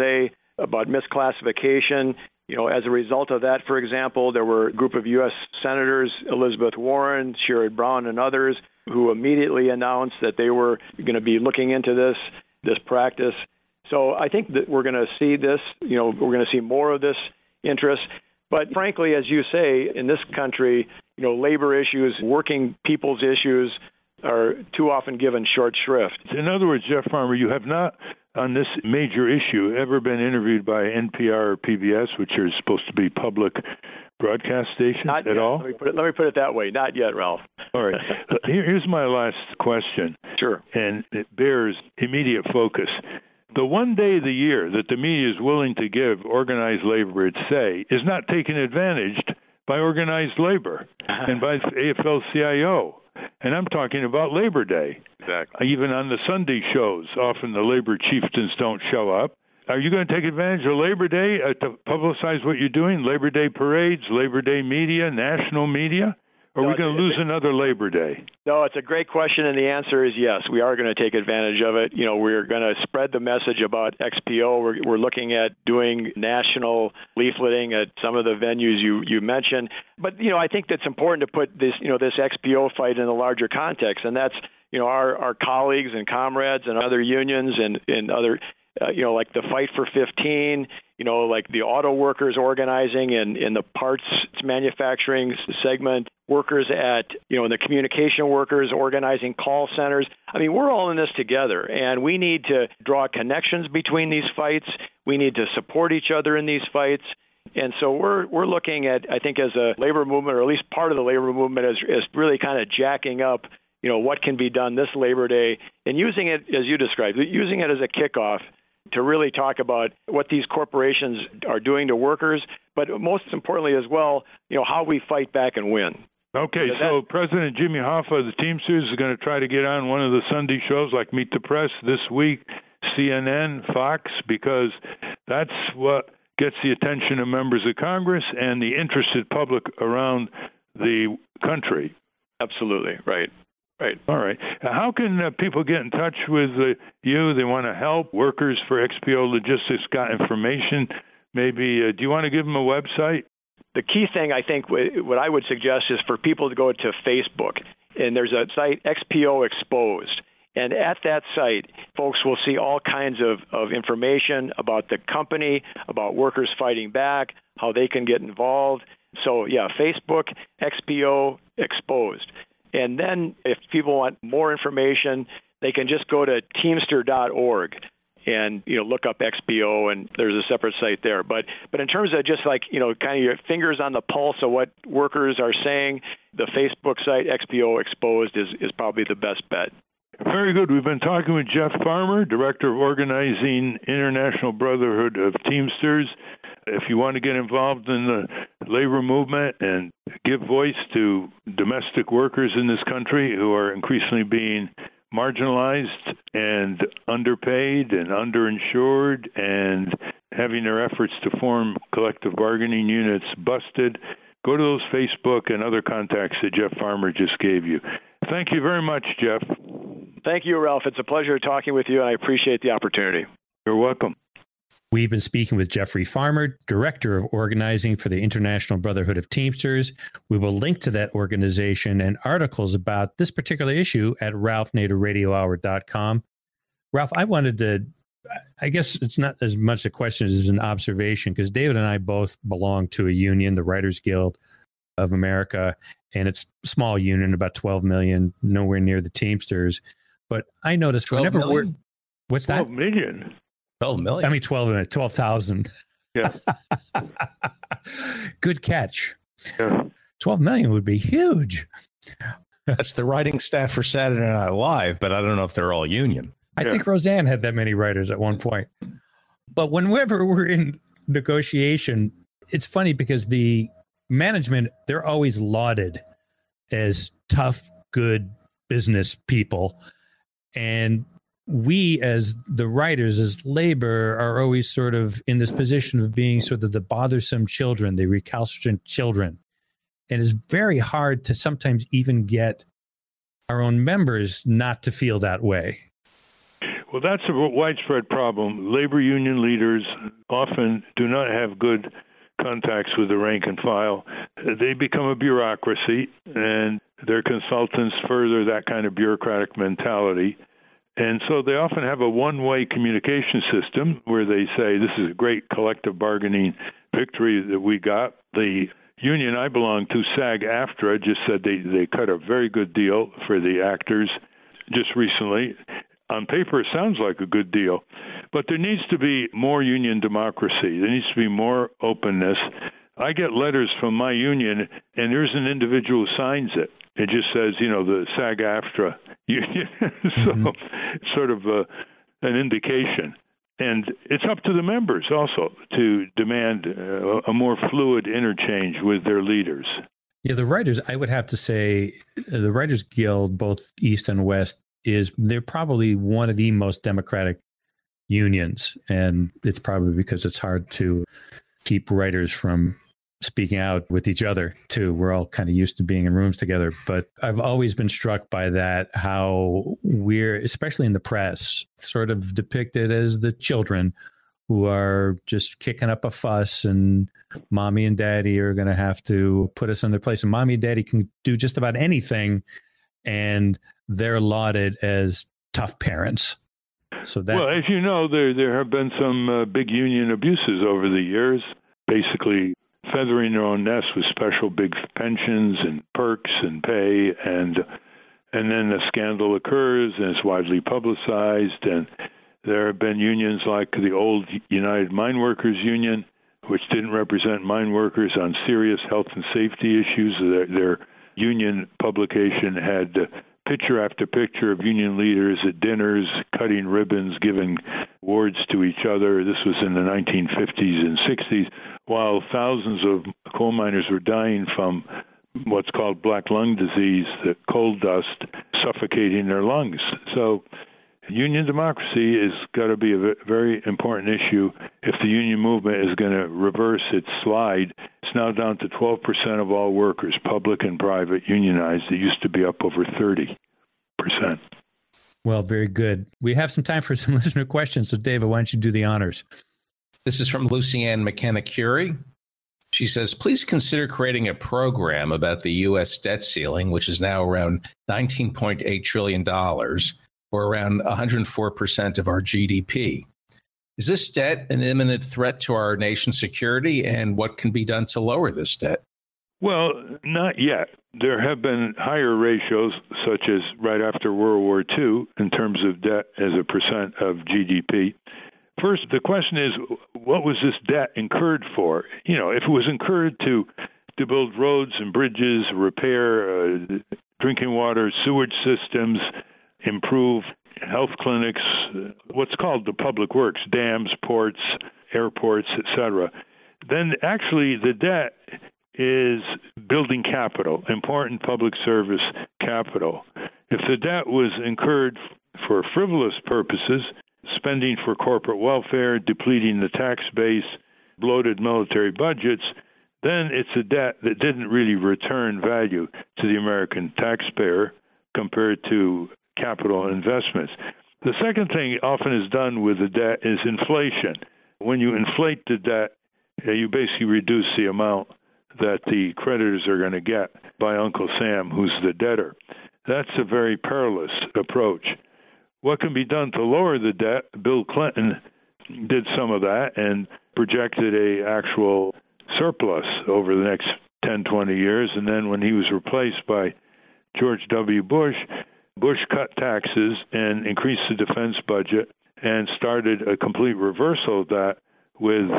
about misclassification, as a result of that, for example, there were a group of U.S. senators, Elizabeth Warren, Sherrod Brown, and others, who immediately announced that they were going to be looking into this practice. So I think that we're going to see this, we're going to see more of this interest. But frankly, as you say, in this country, labor issues, working people's issues are too often given short shrift. In other words, Jeff Farmer, you have not, on this major issue, ever been interviewed by NPR or PBS, which are supposed to be public broadcast stations Not at yet. all? Let me put it that way. Not yet, Ralph. All right. Here's my last question. Sure. And it bears immediate focus. The one day of the year that the media is willing to give organized labor its say is not taken advantage by organized labor and by AFL-CIO. And I'm talking about Labor Day. Exactly. Even on the Sunday shows, often the labor chieftains don't show up. Are you going to take advantage of Labor Day to publicize what you're doing? Labor Day parades, Labor Day media, national media? Or are we going to lose another Labor Day? No, it's a great question, and the answer is yes. We are going to take advantage of it. We're going to spread the message about XPO. We're looking at doing national leafleting at some of the venues you mentioned. But, I think that's important to put this, this XPO fight in a larger context, and that's, our colleagues and comrades and other unions and other like the Fight for 15, like the auto workers organizing in the parts manufacturing segment, workers at, the communication workers organizing call centers. I mean, we're all in this together, and we need to draw connections between these fights. We need to support each other in these fights. And so we're looking at, I think, as a labor movement, or at least part of the labor movement, is really kind of jacking up, what can be done this Labor Day, and using it, as you described, using it as a kickoff to really talk about what these corporations are doing to workers, but most importantly as well, how we fight back and win. Okay, so President Jimmy Hoffa of the Teamsters is going to try to get on one of the Sunday shows like Meet the Press this week, CNN, Fox, because that's what gets the attention of members of Congress and the interested public around the country. Absolutely, right. Right. All right. How can people get in touch with you? They want to help. Workers for XPO Logistics got information. Maybe, do you want to give them a website? The key thing, I think, what I would suggest is for people to go to Facebook, and there's a site, XPO Exposed. And at that site, folks will see all kinds of information about the company, about workers fighting back, how they can get involved. So, yeah, Facebook, XPO Exposed. And then if people want more information, they can just go to teamster.org and, look up XPO, and there's a separate site there. But in terms of just like, kind of your fingers on the pulse of what workers are saying, the Facebook site, XPO Exposed, is probably the best bet. Very good. We've been talking with Jeff Farmer, Director of Organizing International Brotherhood of Teamsters. If you want to get involved in the labor movement and give voice to domestic workers in this country who are increasingly being marginalized and underpaid and underinsured and having their efforts to form collective bargaining units busted, go to those Facebook and other contacts that Jeff Farmer just gave you. Thank you very much, Jeff. Thank you, Ralph. It's a pleasure talking with you, and I appreciate the opportunity. You're welcome. We've been speaking with Jeffrey Farmer, Director of Organizing for the International Brotherhood of Teamsters. We will link to that organization and articles about this particular issue at ralphnaderradiohour.com. Ralph, I wanted to, I guess it's not as much a question as an observation, because David and I both belong to a union, the Writers Guild of America, and it's a small union, about 12 million, nowhere near the Teamsters. But I noticed whenever we're... What's 12 that? million. 12 million. I mean, 12,000. Yeah. Good catch. Yeah. 12 million would be huge. That's the writing staff for Saturday Night Live, but I don't know if they're all union. I think Roseanne had that many writers at one point. But whenever we're in negotiation, it's funny because the management, they're always lauded as tough, good business people. And we, as the writers, as labor, are always sort of in this position of being sort of the bothersome children, the recalcitrant children. And it's very hard to sometimes even get our own members not to feel that way. Well, that's a widespread problem. Labor union leaders often do not have good contacts with the rank and file. They become a bureaucracy, and their consultants further that kind of bureaucratic mentality. And so they often have a one-way communication system where they say, this is a great collective bargaining victory that we got. The union I belong to, SAG-AFTRA, just said they cut a very good deal for the actors just recently. On paper, it sounds like a good deal. But there needs to be more union democracy. There needs to be more openness. I get letters from my union, and there's an individual who signs it. It just says, the SAG-AFTRA union. So it's sort of an indication. And it's up to the members also to demand a more fluid interchange with their leaders. Yeah, the writers, I would have to say, the Writers Guild, both East and West, they're probably one of the most democratic unions. And it's probably because it's hard to keep writers from speaking out with each other, too. We're all kind of used to being in rooms together. But I've always been struck by that, how we're, especially in the press, sort of depicted as the children who are just kicking up a fuss, and mommy and daddy are going to have to put us in their place. And mommy and daddy can do just about anything, and they're lauded as tough parents. So that, well, as you know, there have been some big union abuses over the years, basically feathering their own nests with special big pensions and perks and pay, and then a scandal occurs and it's widely publicized. And there have been unions like the old United Mine Workers Union, which didn't represent mine workers on serious health and safety issues. Their union publication had picture after picture of union leaders at dinners, cutting ribbons, giving awards to each other. This was in the 1950s and 60s, while thousands of coal miners were dying from what's called black lung disease, the coal dust suffocating their lungs. So union democracy has got to be a very important issue if the union movement is going to reverse its slide. It's now down to 12% of all workers, public and private, unionized. It used to be up over 30%. Well, very good. We have some time for some listener questions. So, David, why don't you do the honors? This is from Lucianne McKenna-Curie. She says, please consider creating a program about the U.S. debt ceiling, which is now around $19.8 trillion, or around 104% of our GDP. Is this debt an imminent threat to our nation's security, and what can be done to lower this debt? Well, not yet. There have been higher ratios, such as right after World War II, in terms of debt as a percent of GDP. First, the question is, what was this debt incurred for? If it was incurred to build roads and bridges, repair drinking water, sewage systems, improve health clinics, what's called the public works, dams, ports, airports, etc., then actually the debt is building capital, important public service capital. If the debt was incurred for frivolous purposes, spending for corporate welfare, depleting the tax base, bloated military budgets, then it's a debt that didn't really return value to the American taxpayer compared to capital investments. The second thing often is done with the debt is inflation. When you inflate the debt, you basically reduce the amount that the creditors are going to get by Uncle Sam, who's the debtor. That's a very perilous approach. What can be done to lower the debt? Bill Clinton did some of that and projected an actual surplus over the next 10, 20 years. And then when he was replaced by George W. Bush, Bush cut taxes and increased the defense budget and started a complete reversal of that with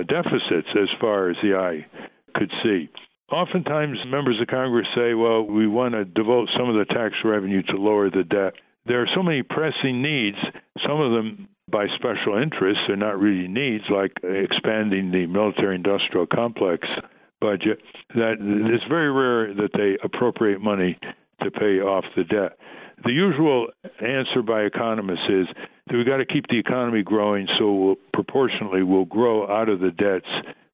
deficits as far as the eye could see. Oftentimes, members of Congress say, well, we want to devote some of the tax revenue to lower the debt. There are so many pressing needs, some of them by special interests. They're not really needs, like expanding the military-industrial complex budget, that it's very rare that they appropriate money to pay off the debt. The usual answer by economists is that we've got to keep the economy growing so proportionally we'll grow out of the debt's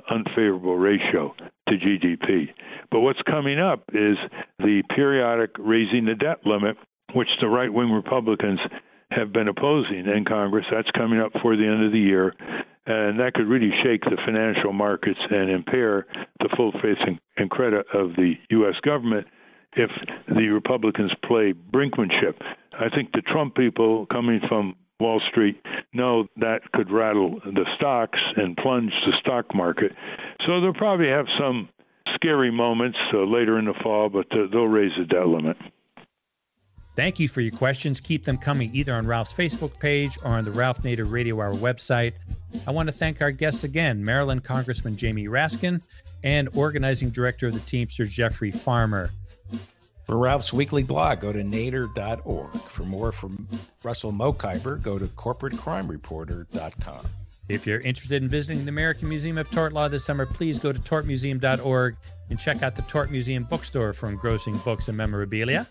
unfavorable ratio to GDP. But what's coming up is the periodic raising the debt limit, which the right-wing Republicans have been opposing in Congress. That's coming up before the end of the year, and that could really shake the financial markets and impair the full faith and credit of the U.S. government if the Republicans play brinkmanship. I think the Trump people coming from Wall Street know that could rattle the stocks and plunge the stock market. So they'll probably have some scary moments later in the fall, but they'll raise the debt limit. Thank you for your questions. Keep them coming either on Ralph's Facebook page or on the Ralph Nader Radio Hour website. I want to thank our guests again, Maryland Congressman Jamie Raskin and Organizing Director of the Teamsters, Jeffrey Farmer. For Ralph's weekly blog, go to nader.org. For more from Russell Mokhiber, go to corporatecrimereporter.com. If you're interested in visiting the American Museum of Tort Law this summer, please go to tortmuseum.org and check out the Tort Museum bookstore for engrossing books and memorabilia.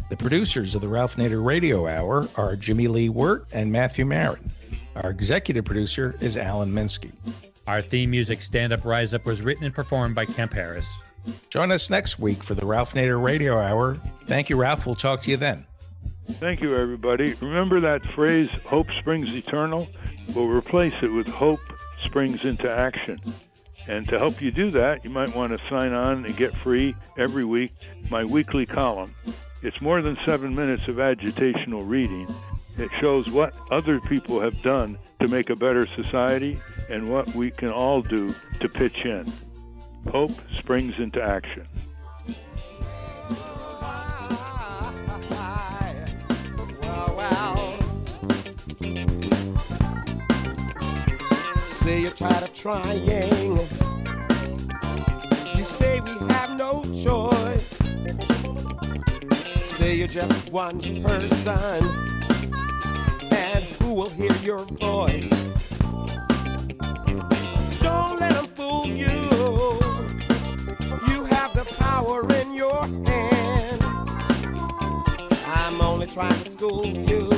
The producers of the Ralph Nader Radio Hour are Jimmy Lee Wirt and Matthew Marin. Our executive producer is Alan Minsky. Our theme music, Stand Up, Rise Up, was written and performed by Kemp Harris. Join us next week for the Ralph Nader Radio Hour. Thank you, Ralph. We'll talk to you then. Thank you, everybody. Remember that phrase, hope springs eternal? We'll replace it with hope springs into action. And to help you do that, you might want to sign on and get free every week my weekly column. It's more than 7 minutes of agitational reading. It shows what other people have done to make a better society and what we can all do to pitch in. Hope springs into action. Say you're tired of trying. You say we have no choice. Say you're just one person, and who will hear your voice? Don't let them fool you. You have the power in your hand. I'm only trying to school you.